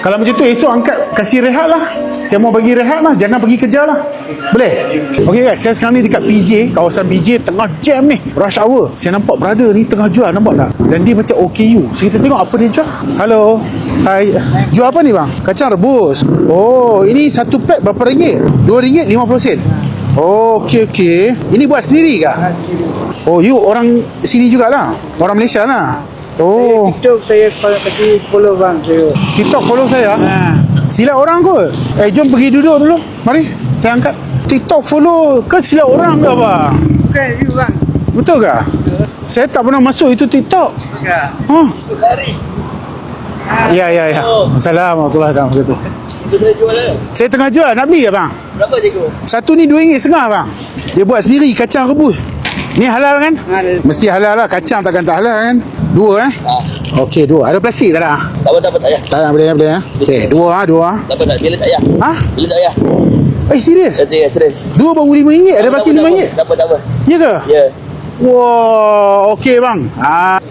Kalau macam tu esok angkat kasih rehat lah. Saya mau bagi rehat lah, jangan pergi kerja lah. Boleh? Okey guys, saya sekarang ni dekat PJ, kawasan PJ tengah jam ni, rush hour. Saya nampak brother ni tengah jual, nampak tak? Dan dia macam OKU. So kita tengok apa dia jual. Halo. Hai. Jual apa ni bang? Kacang rebus. Oh, ini satu pack berapa ringgit? RM2.50. Oh, okey. Ini buat sendiri ke? Oh, you orang sini jugalah? Orang Malaysia lah? Oh. TikTok saya kasih follow bang saya. TikTok follow saya? Silap orang kot. Jom pergi duduk dulu. Mari, saya angkat. TikTok follow ke silap orang ke apa? Bukan you bang. Betul ke? Saya tak pernah masuk itu TikTok. Bukan. Ya. Assalamualaikum warahmatullahi wabarakatuh. Itu saya jual lah. Saya tengah jual, nak beli ke bang? Berapa cikgu? Satu ni RM2.50 bang. Dia buat sendiri kacang rebus. Ni halal kan? Halal. Mesti halal lah, kacang takkan tak halal kan? Dua Okey, dua. Ada plastik tak ada? Tak apa tak payah. Tak boleh. Okey, dua. Tak apa tak, bila tak payah. Ha? Bila tak payah. Serius? Ya, serius. Dua baru RM5. Ada baki RM5? Tak apa. Ya ke? Ya. Wah, okey bang.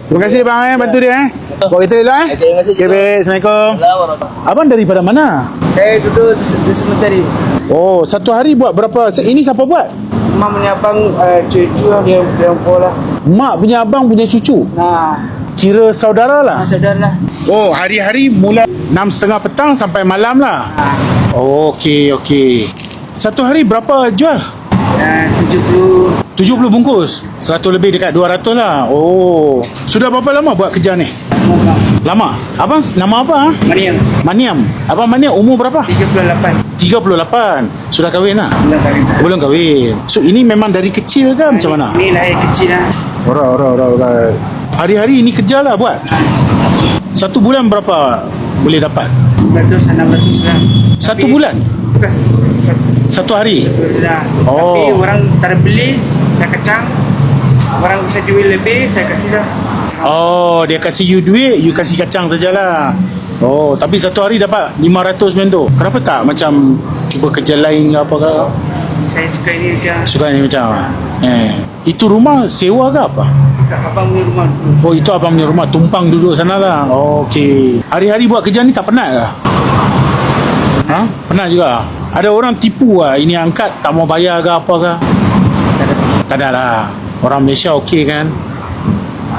Terima kasih bang bantu dia Bawa kita elok Okey, terima kasih. Okey, baik. Assalamualaikum. Assalamualaikum. Abang daripada mana? Saya duduk di sementari. Oh, satu hari buat berapa? Ini siapa buat? Mak punya abang cucu dia pola. Mak punya abang punya cucu. Nah, Kira saudara lah. saudara lah. Oh, hari-hari mula 6.30 petang sampai malam lah. Oh, okey. Satu hari berapa jual? 70 bungkus. 100 lebih dekat 200 lah. Oh, sudah berapa lama buat kerja ni? Lama. Abang nama apa? Mariam. Maniam. Abang Maniam umur berapa? 38. 38. Sudah kahwin lah? Belum kahwin. Belum kahwin. So ini memang dari kecil ke macam mana? Ini lahir kecil lah. Alright. Hari-hari ini kerja lah buat. Satu bulan berapa boleh dapat? 600 lah. Satu bulan? Bukan Satu hari? lah. Oh. Tapi orang tak beli, saya kacang. Orang bisa jual lebih, saya kasih lah. Oh, dia kasih you duit, you kasih kacang sajalah. Oh, tapi satu hari dapat 500 macam tu. Kenapa tak macam cuba kerja lain ke apa ke? Saya suka ini je. Suka ni macam itu rumah sewa ke apa? Kat abang punya rumah. Oh, itu abang punya rumah, tumpang duduk sana lah. Oh, okey. Hari-hari buat kerja ni tak penat ke? Penat juga. Ada orang tipu lah, ini angkat tak mau bayar ke apa ke? Tak ada lah. Orang Malaysia okey kan?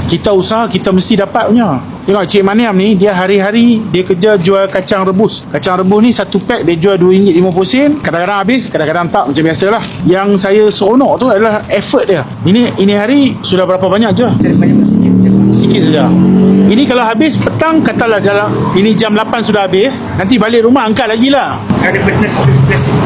Kita usaha, kita mesti dapat punya. Tengok Cik Maniam ni, dia hari-hari dia kerja jual kacang rebus. Kacang rebus ni satu pack dia jual RM2.50. Kadang-kadang habis, kadang-kadang tak, macam biasalah. Yang saya seronok tu adalah effort dia. Ini hari sudah berapa banyak jual? Sikit saja. Ini kalau habis petang, katalah dalam ini jam 8 sudah habis, nanti balik rumah angkat lagi lah. Ada pedas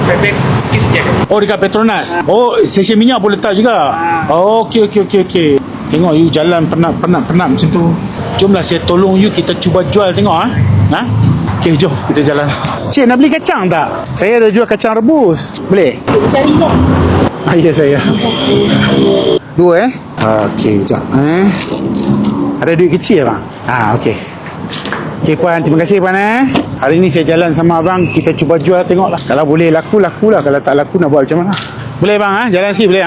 bebek sikit saja. Oh, dekat Petronas. Oh, stesen minyak pun letak juga. Oh, okey. Tengok you jalan penat macam tu. Jomlah saya tolong you, kita cuba jual tengok Okey, jom kita jalan. Cik, nak beli kacang tak? Saya ada jual kacang rebus. Boleh? Cari lah. Ya saya. Dua okey, jap. Ada duit kecil bang? Okey. Okey puan, terima kasih puan Hari ni saya jalan sama abang, kita cuba jual tengoklah. Kalau boleh laku lah. Kalau tak laku nak buat macam mana? Boleh bang jalan sikit boleh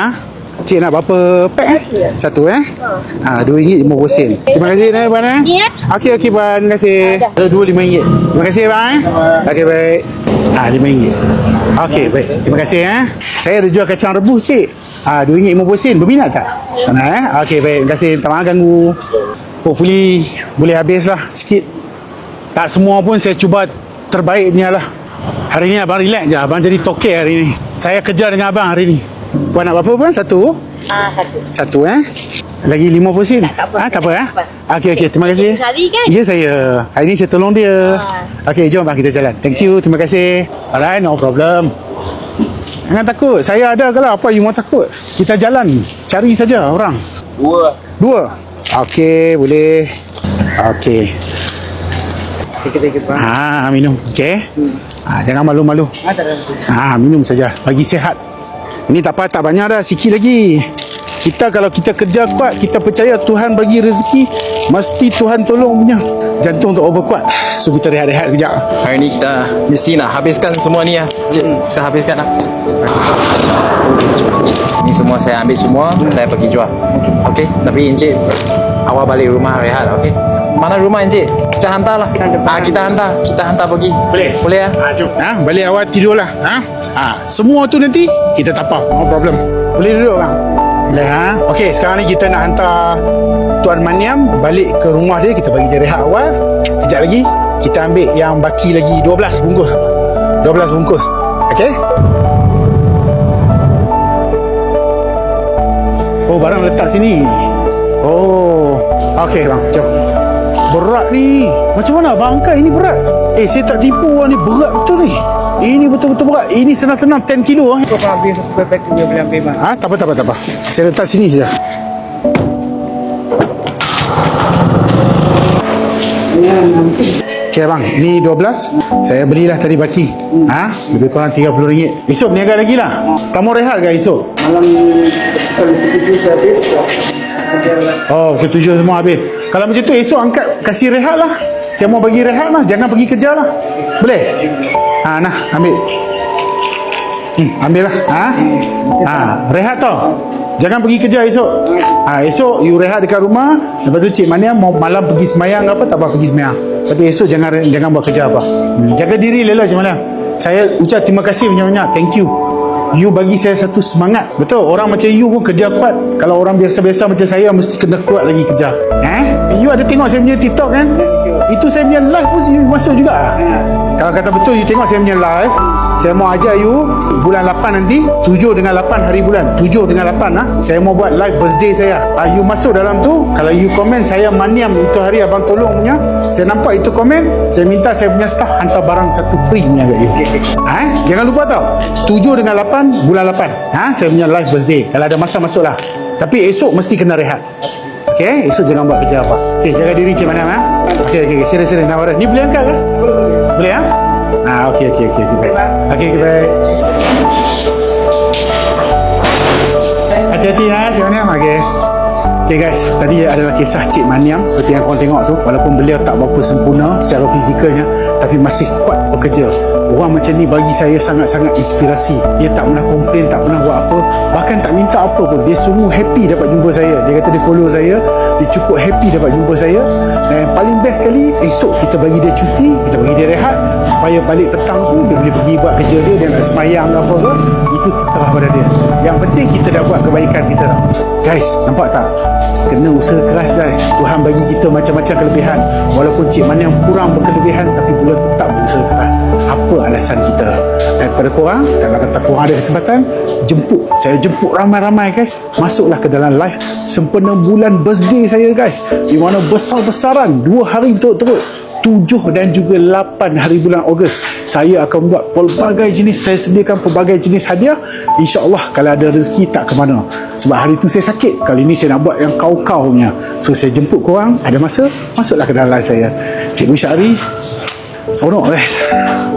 Cik nak berapa pack Satu RM2.50. Terima kasih puan Okey puan, terima kasih. RM2.50. Terima kasih bang Okey baik. RM5. Okey baik. Terima kasih Saya ada jual kacang rebus cik. RM2.50. Berminat tak? Okey baik. Terima kasih. Tak maaf ganggu. Hopefully boleh habis lah sikit. Tak semua pun saya cuba terbaiknya lah. Hari ni abang relax je. Abang jadi toke hari ni. Saya kerja dengan abang hari ni. Puan nak berapa puan? Satu? Satu Lagi RM50. Tak apa Okey, terima kasih. Sari kan? Ya saya. Hari ni saya tolong dia. Okey, jom bang kita jalan. Thank you, terima kasih. Alright, no problem. Jangan takut. Saya ada kalau apa you mau takut. Kita jalan. Cari saja orang. Dua. Okey, boleh. Okey. Sikit-sikit bang. Minum. Okey. Jangan malu-malu. Minum saja. Bagi sihat. Ini tak apa, tak banyak dah, sikit lagi. Kalau kita kerja kuat, kita percaya Tuhan bagi rezeki, mesti Tuhan tolong punya. Jantung tu overkuat. So kita rehat-rehat kejap. Hari ni kita mesti nak habiskan semua ni kita habiskan lah. Ni semua saya ambil semua, saya pergi jual. Okey, tapi encik awak balik rumah rehat, okey? mana rumah Encik? Kita hantar lah. Kita hantar pergi. Boleh? Boleh ya? Jom. Balik awal tidur lah. Semua tu nanti kita tapau. No problem. Boleh duduk bang? Boleh Okey, sekarang ni kita nak hantar Tuan Maniam balik ke rumah dia. Kita bagi dia rehat awal. Kejap lagi kita ambil yang baki lagi 12 bungkus. 12 bungkus. Okey? Oh, barang letak sini. Oh. Okey bang, jom. Berat ni. Macam mana abang angkat? Ini berat. Saya tak tipu ni, berat betul ni. Ini betul-betul berat. Ini senang-senang 10 kilo. Kau ambil bebek dia boleh ambil bang. Tak apa. Saya letak sini saja. Okey bang, ni 12. Saya belilah tadi baki. Lebih kurang RM30. Esok berniaga lagi lah. Tak mau rehat ke esok? Malam kalau pukul 7 habis. Oh, pukul 7 semua habis. Kalau macam tu esok angkat kasih rehat lah. Saya mau bagi rehat lah. Jangan pergi kerja lah. Boleh? Nah, ambil. Ambil lah. Rehat tau. Jangan pergi kerja esok. Esok you rehat dekat rumah. Lepas tu Cik Mania mau malam pergi semayang apa, tak apa pergi semayang. Tapi esok jangan buat kerja apa. Jaga diri Lela Cik Mania. Saya ucap terima kasih banyak-banyak. Thank you. You bagi saya satu semangat. Betul, orang macam you pun kerja kuat. Kalau orang biasa-biasa macam saya mesti kena kuat lagi kerja. You ada tengok saya punya TikTok kan? Itu saya punya live pun you masuk juga. Kalau kata betul you tengok saya punya live, saya mau ajar you bulan 8 nanti, 7 dengan 8 hari bulan, 7 dengan 8 saya mau buat live birthday saya. You masuk dalam tu, kalau you komen saya Maniam itu hari abang tolong punya, saya nampak itu komen, saya minta saya punya staff hantar barang satu free punya kat you. Jangan lupa tau, 7 dengan 8 bulan 8. Saya punya live birthday. Kalau ada masa masuklah. Tapi esok mesti kena rehat. Okey, esok jangan buat kerja apa. Okey, jaga diri Cik Maniam. Okey, serius nak. Ni boleh angkat ke? Boleh okey, baik. Okey, baik. Hati-hati Cik Maniam. Okey guys, tadi adalah kisah Cik Maniam seperti yang korang tengok tu. Walaupun beliau tak berapa sempurna secara fizikalnya, tapi masih kuat bekerja. Orang macam ni bagi saya sangat-sangat inspirasi. Dia tak pernah komplain, tak pernah buat apa, bahkan tak minta apa pun. Dia sungguh happy dapat jumpa saya. Dia kata dia follow saya, dia cukup happy dapat jumpa saya. Dan yang paling best sekali, esok kita bagi dia cuti, kita bagi dia rehat, supaya balik petang tu dia boleh pergi buat kerja dia. Dia nak semayang ke apa ke, itu terserah pada dia. Yang penting kita dah buat kebaikan kita tau. Guys, nampak tak? Kena usaha keras dah. Tuhan bagi kita macam-macam kelebihan. Walaupun Cik Maniam kurang berkelebihan, tapi beliau tetap berusaha keras. Apa alasan kita? Dan pada korang, kalau kata korang ada kesempatan, saya jemput ramai-ramai guys. Masuklah ke dalam live sempena bulan birthday saya guys, di mana besar-besaran 2 hari turut-turut, 7 dan juga 8 hari bulan Ogos, saya akan buat pelbagai jenis, saya sediakan pelbagai jenis hadiah. InsyaAllah kalau ada rezeki tak ke mana. Sebab hari tu saya sakit, kali ni saya nak buat yang kau-kau punya. So saya jemput korang, ada masa masuklah ke dalam live saya. Cikgu Syahri, seronok guys.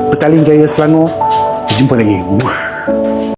Petaling Jaya Selangor. Jumpa lagi.